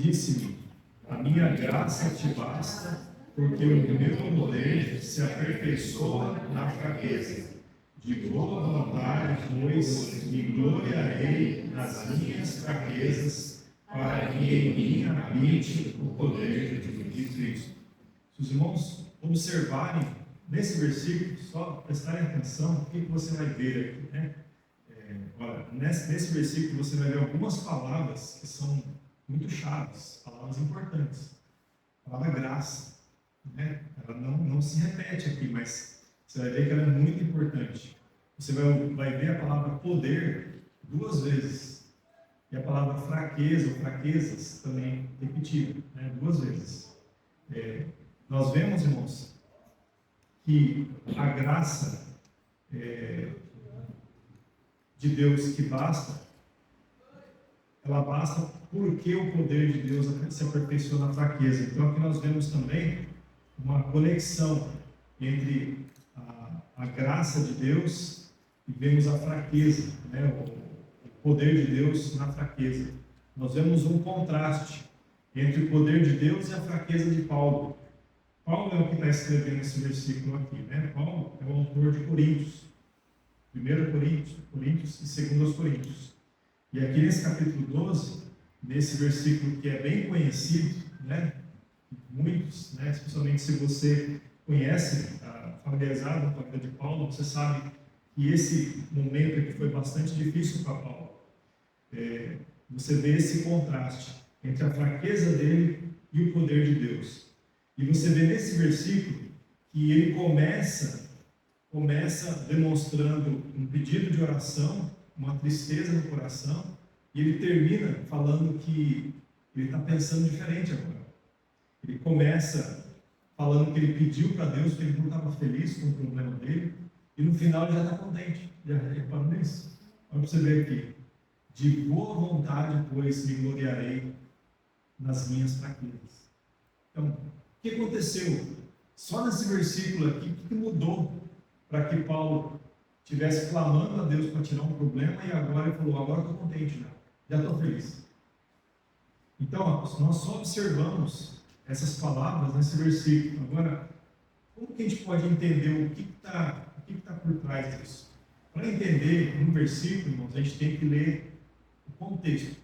disse-me: a minha graça te basta, porque o meu poder se aperfeiçoa na fraqueza. De boa vontade, pois, me gloriarei nas minhas fraquezas, para que em mim habite o poder de Cristo. Se os irmãos observarem nesse versículo, só prestarem atenção, o que você vai ver aqui, né? Olha, nesse versículo você vai ver algumas palavras que são muito chaves, palavras importantes. A palavra graça, né? Ela não se repete aqui, mas você vai ver que ela é muito importante. Você vai ver a palavra poder 2 vezes. E a palavra fraqueza ou fraquezas também repetida, né? 2 vezes. Nós vemos, irmãos, que a graça de Deus que basta, ela basta porque o poder de Deus se aperfeiçoa na fraqueza. Então aqui nós vemos também uma conexão entre a graça de Deus e vemos a fraqueza, né? O poder de Deus na fraqueza. Nós vemos um contraste entre o poder de Deus e a fraqueza de Paulo. Paulo é o que está escrevendo esse versículo aqui, né? Paulo é o autor de Coríntios, 1 Coríntios e 2 Coríntios. E aqui nesse capítulo 12, nesse versículo que é bem conhecido, né? Muitos, né? Especialmente se você conhece, familiarizado com a vida de Paulo, você sabe que esse momento aqui foi bastante difícil para Paulo. Você vê esse contraste entre a fraqueza dele e o poder de Deus. E você vê nesse versículo que ele começa demonstrando um pedido de oração, uma tristeza no coração, e ele termina falando que ele está pensando diferente agora. Ele começa falando que ele pediu para Deus, que ele não estava feliz com o problema dele, e no final ele já está contente. Já reparou nisso? Olha para você ver aqui. De boa vontade, pois, me gloriarei nas minhas fraquezas. Então, o que aconteceu? Só nesse versículo aqui, o que mudou para que Paulo estivesse clamando a Deus para tirar um problema e agora ele falou: agora estou contente, já estou feliz. Então, nós só observamos essas palavras nesse versículo. Agora, como que a gente pode entender o que está por trás disso? Para entender um versículo, irmãos, a gente tem que ler o contexto.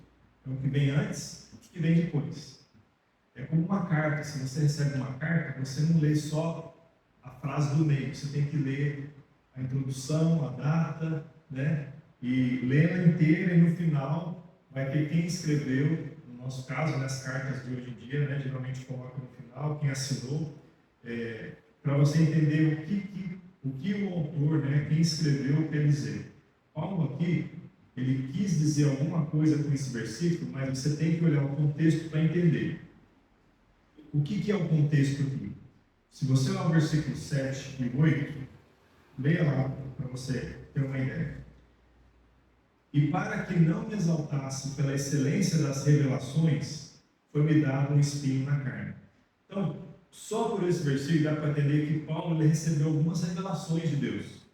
É o que vem antes e o que vem depois. É como uma carta. Se você recebe uma carta, você não lê só a frase do meio. Você tem que ler a introdução, a data, né? E ler ela inteira e no final vai ter quem escreveu. No nosso caso, nas cartas de hoje em dia, né? Geralmente coloca no final quem assinou, para você entender o que o autor, né? Quem escreveu quer dizer. Paulo aqui, ele quis dizer alguma coisa com esse versículo, mas você tem que olhar o contexto para entender. O que é o contexto aqui? Se você olhar o versículo 7 e 8, leia lá para você ter uma ideia. E para que não me exaltasse pela excelência das revelações, foi-me dado um espinho na carne. Então, só por esse versículo dá para entender que Paulo ele recebeu algumas revelações de Deus.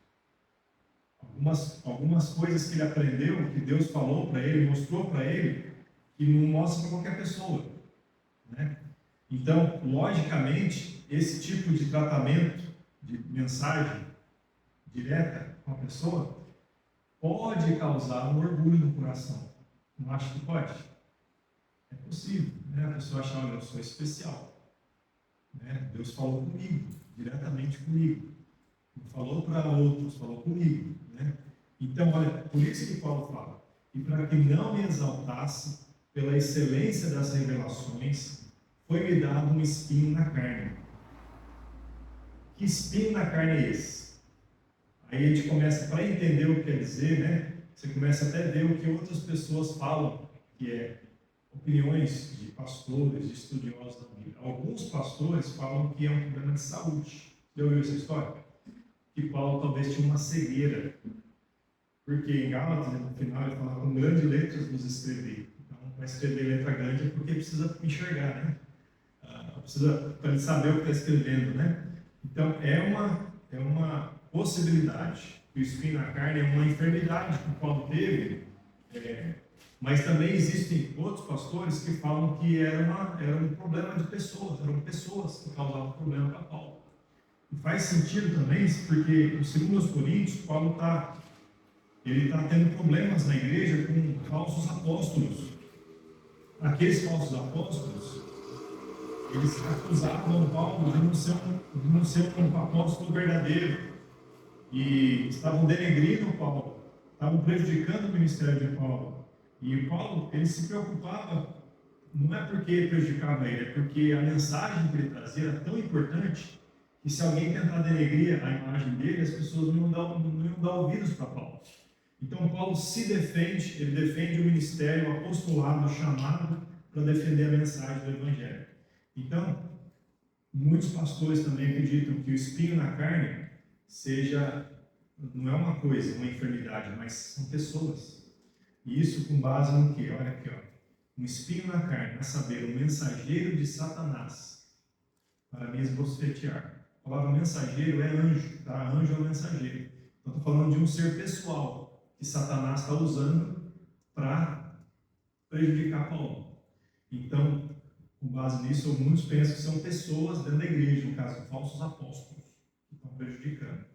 Algumas coisas que ele aprendeu, que Deus falou para ele, mostrou para ele, que não mostra para qualquer pessoa, né? Então, logicamente, esse tipo de tratamento, de mensagem direta com a pessoa, pode causar um orgulho no coração. Não acha que pode? É possível, né? A pessoa achar: olha, eu sou especial, né? Deus falou comigo, diretamente comigo. Não falou para outros, falou comigo, né? Então, olha, por isso que Paulo fala: e para que não me exaltasse pela excelência das revelações, foi-me dado um espinho na carne. Que espinho na carne é esse? Aí a gente começa, para entender o que quer dizer, né? Você começa até a ver o que outras pessoas falam, que é opiniões de pastores, de estudiosos da Bíblia. Alguns pastores falam que é um problema de saúde. Já ouviu essa história? Que Paulo talvez tinha uma cegueira. Porque em Gálatas, no final, ele fala: com grandes letras vos escrevi. Então, para escrever letra grande é porque precisa enxergar, né? Precisa para ele saber o que está escrevendo, né? Então, é uma possibilidade. O espinho na carne é uma enfermidade que Paulo teve Mas também existem outros pastores que falam que era um problema de pessoas, eram pessoas que causavam problema para Paulo. E faz sentido também, porque no 2 Coríntios, Paulo está tendo problemas na igreja com falsos apóstolos. Aqueles falsos apóstolos, eles acusavam Paulo de não ser um apóstolo verdadeiro. E estavam denegrindo Paulo, estavam prejudicando o ministério de Paulo. E Paulo, ele se preocupava, não é porque ele prejudicava ele, é porque a mensagem que ele trazia era tão importante que se alguém tentar denegrir a imagem dele, as pessoas não iam dar ouvidos para Paulo. Então Paulo se defende, ele defende o ministério, o apostolado, o chamado para defender a mensagem do Evangelho. Então, muitos pastores também acreditam que o espinho na carne não é uma coisa, uma enfermidade, mas são pessoas. E isso com base no quê? Olha aqui, ó. Um espinho na carne, a saber, um mensageiro de Satanás, para me esbofetear. A palavra mensageiro é anjo, tá? Anjo é o mensageiro. Então, estou falando de um ser pessoal que Satanás está usando para prejudicar Paulo. Então, com base nisso, muitos pensam que são pessoas dentro da igreja, no caso, falsos apóstolos, que estão prejudicando.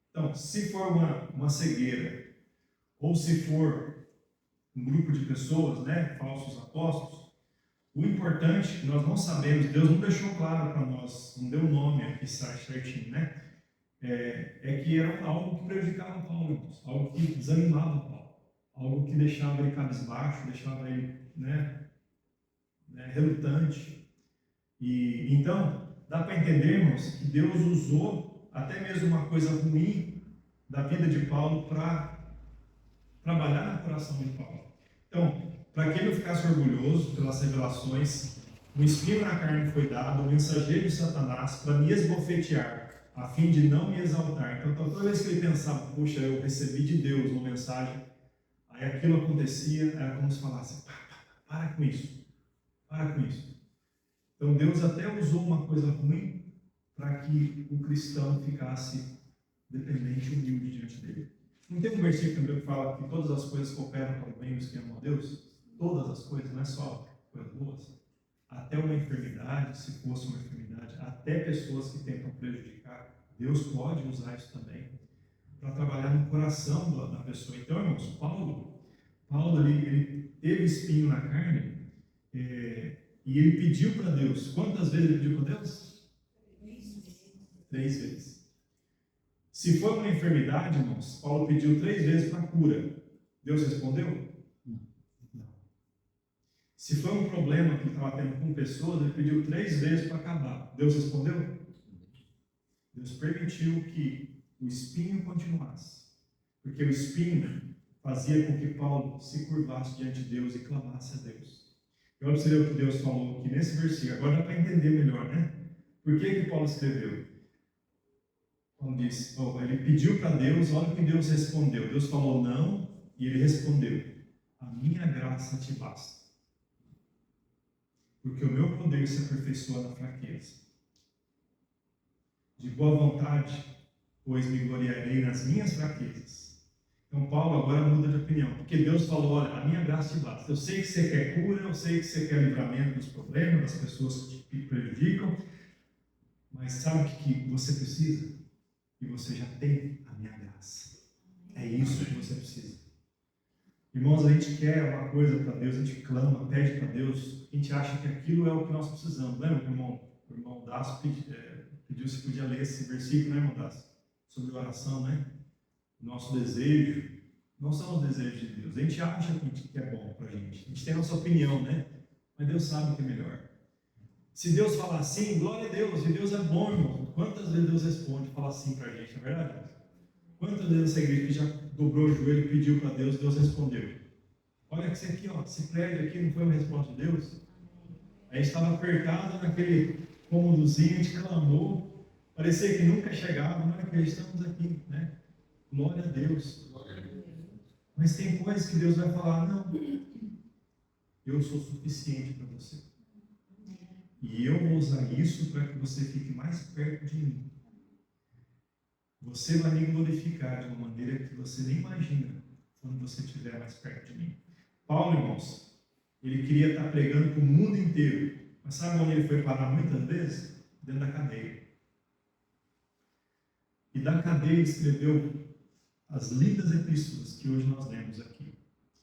Então, se for uma cegueira, ou se for um grupo de pessoas, né, falsos apóstolos, o importante, que nós não sabemos, Deus não deixou claro para nós, não deu nome aqui certinho, né, é que era algo que prejudicava Paulo, algo que desanimava Paulo, algo que deixava ele cabisbaixo, deixava ele, relutante. E então, dá para entendermos que Deus usou até mesmo uma coisa ruim da vida de Paulo para trabalhar no coração de Paulo. Então, para que ele não ficasse orgulhoso pelas revelações, um espinho na carne foi dado, um mensageiro de Satanás para me esbofetear, a fim de não me exaltar. Então, toda vez que ele pensava, puxa, eu recebi de Deus uma mensagem, aí aquilo acontecia, era como se falasse, para com isso, para com isso. Então, Deus até usou uma coisa ruim para que o cristão ficasse dependente e humilde diante dele. Não tem um versículo que fala que todas as coisas cooperam para o bem dos que amam a Deus? Todas as coisas, não é só coisas boas. Até uma enfermidade, se fosse uma enfermidade, até pessoas que tentam prejudicar, Deus pode usar isso também para trabalhar no coração da pessoa. Então, irmãos, Paulo ele teve espinho na carne e ele pediu para Deus. Quantas vezes ele pediu para Deus? 3 vezes. Se foi uma enfermidade, irmãos, Paulo pediu 3 vezes para cura. Deus respondeu? Não. Se foi um problema que ele estava tendo com pessoas, ele pediu 3 vezes para acabar. Deus respondeu? Deus permitiu que o espinho continuasse. Porque o espinho fazia com que Paulo se curvasse diante de Deus e clamasse a Deus. Eu observei o que Deus falou aqui nesse versículo. Agora dá para entender melhor, né? Por que Paulo escreveu? Quando diz, ele pediu para Deus, olha o que Deus respondeu. Deus falou não, e ele respondeu, a minha graça te basta. Porque o meu poder se aperfeiçoa na fraqueza. De boa vontade, pois me gloriarei nas minhas fraquezas. Então Paulo agora muda de opinião, porque Deus falou, olha, a minha graça te basta. Eu sei que você quer cura, eu sei que você quer livramento dos problemas, das pessoas que te prejudicam, mas sabe o que você precisa? E você já tem a minha graça. É isso que você precisa. Irmãos, a gente quer uma coisa para Deus, a gente clama, pede para Deus, a gente acha que aquilo é o que nós precisamos. Lembra que o irmão Daço pediu se podia ler esse versículo, né, irmão Daço? Sobre oração, né? Nosso desejo, não são os desejos de Deus. A gente acha que é bom para a gente tem a nossa opinião, né? Mas Deus sabe o que é melhor. Se Deus falar assim, glória a Deus, e Deus é bom, irmão. Quantas vezes Deus responde e fala assim para a gente, não é verdade? Quantas vezes essa igreja que já dobrou o joelho e pediu para Deus, Deus respondeu? Olha que isso aqui, ó, esse prédio aqui não foi uma resposta de Deus? A gente estava apertado naquele cômodozinho, a gente clamou, parecia que nunca chegava, não acreditamos aqui, né? Glória a Deus. Mas tem coisas que Deus vai falar, não, eu sou suficiente para você. E eu vou usar isso para que você fique mais perto de mim. Você vai me glorificar de uma maneira que você nem imagina quando você estiver mais perto de mim. Paulo, irmãos, ele queria estar pregando para o mundo inteiro. Mas sabe onde ele foi parar muitas vezes? Dentro da cadeia. E da cadeia escreveu as lindas epístolas que hoje nós lemos aqui.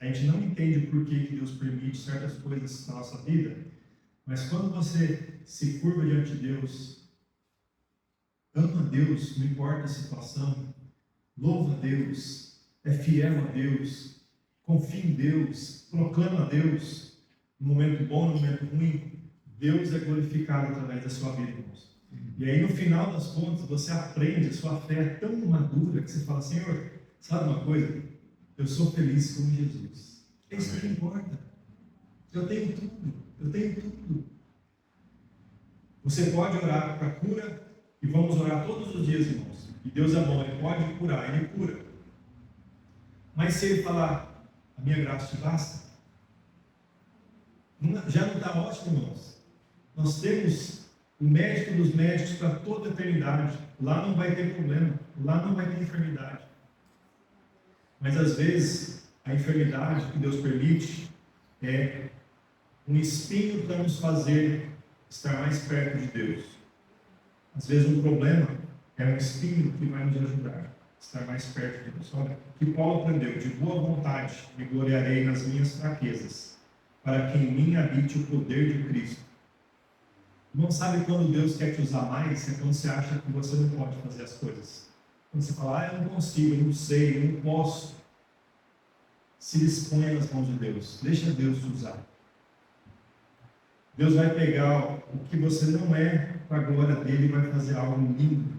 A gente não entende por que Deus permite certas coisas na nossa vida, mas quando você se curva diante de Deus, ama a Deus, não importa a situação, louva a Deus, é fiel a Deus, confia em Deus, proclama a Deus, no momento bom, no momento ruim, Deus é glorificado através da sua vida, irmãos. E aí, no final das contas, você aprende, a sua fé é tão madura que você fala, Senhor, sabe uma coisa? Eu sou feliz com Jesus. É isso que importa. Eu tenho tudo. Você pode orar para cura, e vamos orar todos os dias, irmãos. E Deus é bom, Ele pode curar, Ele cura. Mas se Ele falar, a minha graça te basta, já não está ótimo, irmãos. Nós temos o médico dos médicos para toda a eternidade. Lá não vai ter problema, lá não vai ter enfermidade. Mas às vezes, a enfermidade que Deus permite é um espinho para nos fazer estar mais perto de Deus. Às vezes um problema é um espinho que vai nos ajudar a estar mais perto de Deus. Olha, que Paulo aprendeu, de boa vontade me gloriarei nas minhas fraquezas, para que em mim habite o poder de Cristo. Não sabe quando Deus quer te usar mais? É quando você acha que você não pode fazer as coisas. Quando você fala, eu não consigo, eu não sei, eu não posso. Se disponha nas mãos de Deus. Deixa Deus te usar. Deus vai pegar o que você não é para a glória dele e vai fazer algo lindo.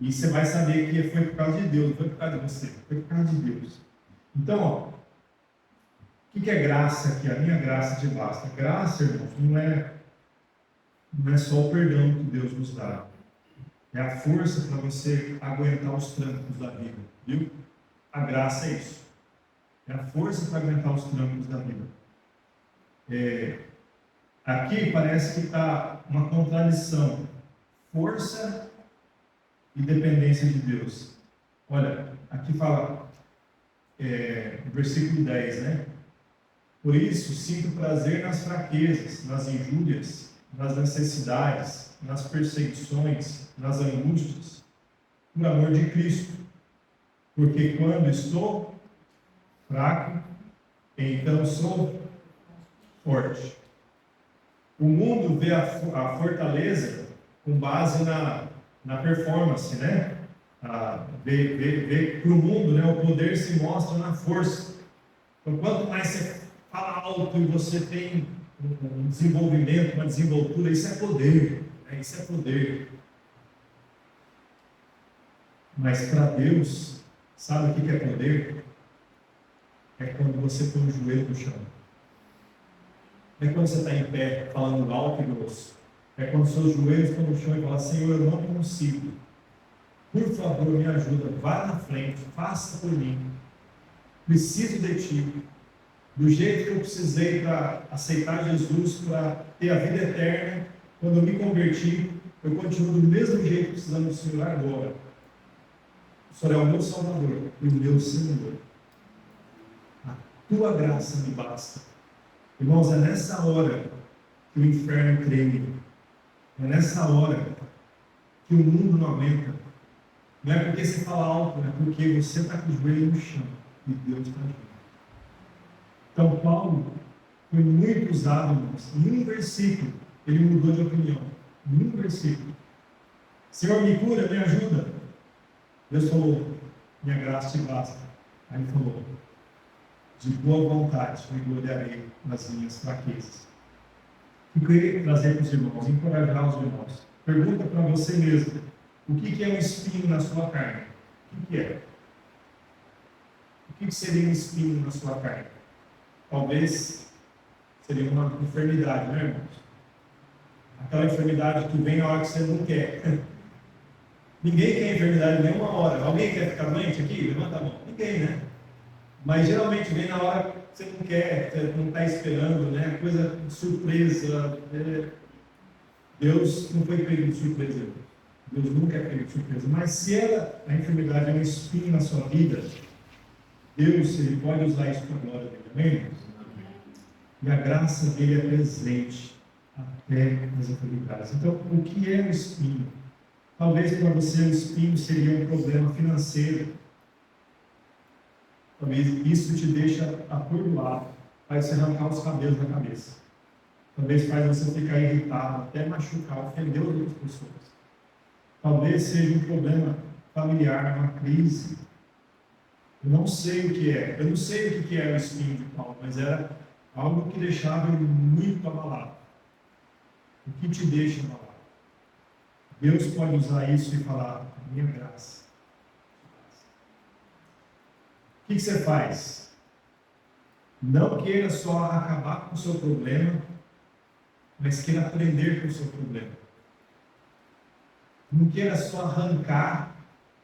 E você vai saber que foi por causa de Deus, não foi por causa de você, foi por causa de Deus. Então, ó, o que é graça aqui? A minha graça te basta. Graça, irmãos, não é só o perdão que Deus nos dá. É a força para você aguentar os trancos da vida. Viu? A graça é isso. É a força para aguentar os trancos da vida. Aqui parece que está uma contradição. Força e dependência de Deus. Olha, aqui fala, no versículo 10, né? Por isso, sinto prazer nas fraquezas, nas injúrias, nas necessidades, nas perseguições, nas angústias, por amor de Cristo. Porque quando estou fraco, então sou forte. O mundo vê a fortaleza com base na performance, né? Vê para o mundo, né? O poder se mostra na força. Então, quanto mais você fala alto e você tem um desenvolvimento, uma desenvoltura, isso é poder. Isso é poder. Mas para Deus, sabe o que é poder? É quando você põe o joelho no chão. É quando você está em pé, falando alto e grosso. É quando seus joelhos estão no chão e fala, Senhor, eu não consigo. Por favor, me ajuda. Vá na frente, faça por mim. Preciso de Ti. Do jeito que eu precisei para aceitar Jesus, para ter a vida eterna, quando eu me converti, eu continuo do mesmo jeito precisando do Senhor agora. O Senhor é o meu Salvador e o meu Senhor. A Tua graça me basta. Irmãos, é nessa hora que o inferno treme. É nessa hora que o mundo não aguenta. Não é porque você fala alto, é porque você está com o joelho no chão e Deus está junto. Então, Paulo foi muito usado, irmãos. Em um versículo, ele mudou de opinião. Em um versículo. Senhor, me cura, me ajuda. Deus falou, minha graça te basta. Aí ele falou, de boa vontade me gloriarei nas minhas fraquezas. O que eu queria trazer para os irmãos, encorajar os irmãos. Pergunta para você mesmo, o que é um espinho na sua carne? O que é? O que seria um espinho na sua carne? Talvez seria uma enfermidade, né, irmãos? Aquela enfermidade que vem na hora que você não quer. Ninguém quer enfermidade nenhuma hora. Alguém quer ficar doente aqui? Levanta a mão. Ninguém, né? Mas geralmente vem na hora que você não quer, você não está esperando, né? Coisa de surpresa. Deus não foi pego de surpresa. Deus nunca é pego de surpresa. Mas se a enfermidade é um espinho na sua vida, Deus, Ele pode usar isso para a glória dele, amém, irmãos? E a graça dele é presente até nas enfermidades. Então, o que é o espinho? Talvez para você o espinho seria um problema financeiro. Talvez isso te deixe atordoado, faz você arrancar os cabelos da cabeça. Talvez faz você ficar irritado, até machucar, ofender outras pessoas. Talvez seja um problema familiar, uma crise. Eu não sei o que é. Eu não sei o que é o espinho de Paulo, mas era algo que deixava ele muito abalado. O que te deixa abalado? Deus pode usar isso e falar, minha graça. O que você faz? Não queira só acabar com o seu problema, mas queira aprender com o seu problema. Não queira só arrancar.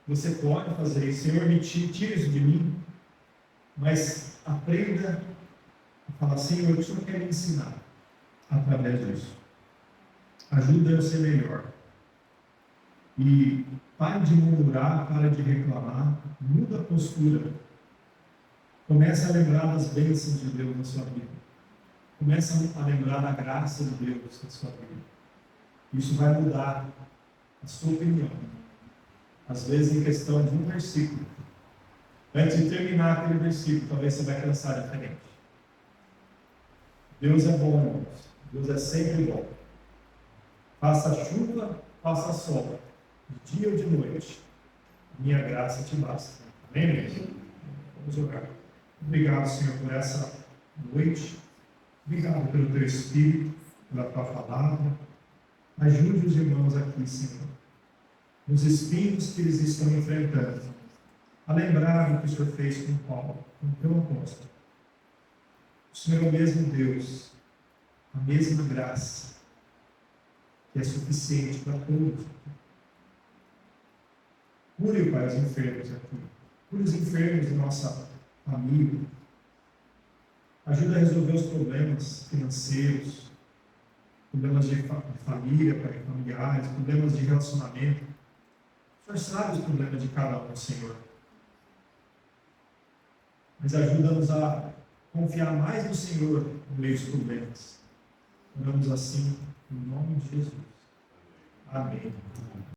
Você pode fazer isso. Senhor, me tira isso de mim. Mas aprenda a falar, Senhor, o que o Senhor quer me ensinar através disso? Ajuda eu a ser melhor. E pare de murmurar, pare de reclamar, muda a postura. Comece a lembrar das bênçãos de Deus na sua vida. Comece a lembrar da graça de Deus na sua vida. Isso vai mudar a sua opinião. Às vezes em questão de um versículo. Antes de terminar aquele versículo, talvez você vai pensar diferente. Deus é bom, irmãos. Deus é sempre bom. Faça chuva, faça sol. De dia ou de noite. Minha graça te basta. Amém, mesmo? Vamos orar. Obrigado, Senhor, por essa noite. Obrigado pelo teu Espírito, pela tua palavra. Ajude os irmãos aqui, Senhor, nos espinhos que eles estão enfrentando, a lembrar o que o Senhor fez com Paulo, com o teu apóstolo. O Senhor é o mesmo Deus, a mesma graça, que é suficiente para todos. Cure, Pai, os enfermos aqui. Cure os enfermos da nossa família. Ajuda a resolver os problemas financeiros, problemas de família, Pai, familiares, problemas de relacionamento. O Senhor sabe os problemas de cada um, Senhor. Mas ajuda-nos a confiar mais no Senhor no meio dos problemas. Oramos assim, em nome de Jesus. Amém.